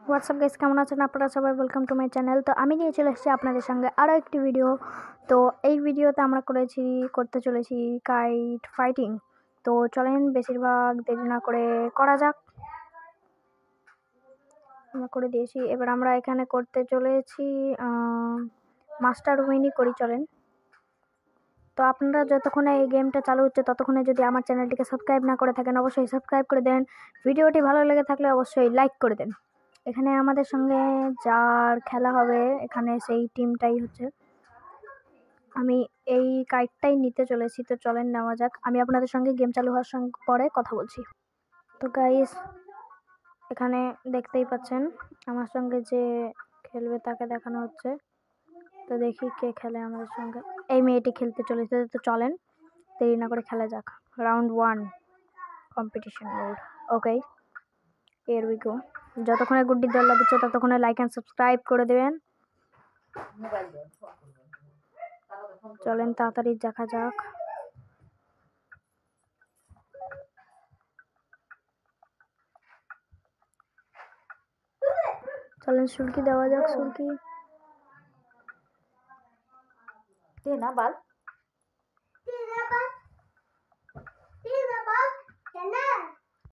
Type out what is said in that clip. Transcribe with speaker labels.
Speaker 1: WhatsApp guys, কেমন আছেন আপনারা সবাই? Welcome to my channel. তো আমি নিয়ে চলে এসেছি আপনাদের সঙ্গে আরও একটি ভিডিও। তো এই ভিডিওতে আমরা করতে চলেছি কাইট ফাইটিং। তো চলেন বেশিরভাগ দেরি না করে করা যাক। আমরা করে দিয়েছি, এবার আমরা এখানে করতে চলেছি মাস্টার উইনই করি। চলেন। তো আপনারা যতক্ষণে এই গেমটা চালু হচ্ছে ততক্ষণে যদি আমার চ্যানেলটিকে সাবস্ক্রাইব না করে থাকেন অবশ্যই সাবস্ক্রাইব করে দেন। ভিডিওটি ভালো লেগে থাকলে অবশ্যই লাইক করে দেন। এখানে আমাদের সঙ্গে যার খেলা হবে এখানে সেই টিমটাই হচ্ছে। আমি এই কাইটটাই নিতে চলেছি, তো চলেন নেওয়া যাক। আমি আপনাদের সঙ্গে গেম চালু হওয়ার সঙ্গে পরে কথা বলছি। তো গাইস, এখানে দেখতেই পাচ্ছেন আমার সঙ্গে যে খেলবে তাকে দেখানো হচ্ছে। তো দেখি কে খেলে আমাদের সঙ্গে। এই মেয়েটি খেলতে চলেছে, তো চলেন দেরি না করে খেলা যাক। Round 1 competition mode. Okay, here we go. যতক্ষণে গুড্ডির দল দিচ্ছে ততক্ষণে লাইক অ্যান্ড সাবস্ক্রাইব করে দেবেন। চলেন তাড়াতাড়ি দেখা যাক। চলেন সুরকি দেওয়া যাক। সুরকি
Speaker 2: দে না বাল।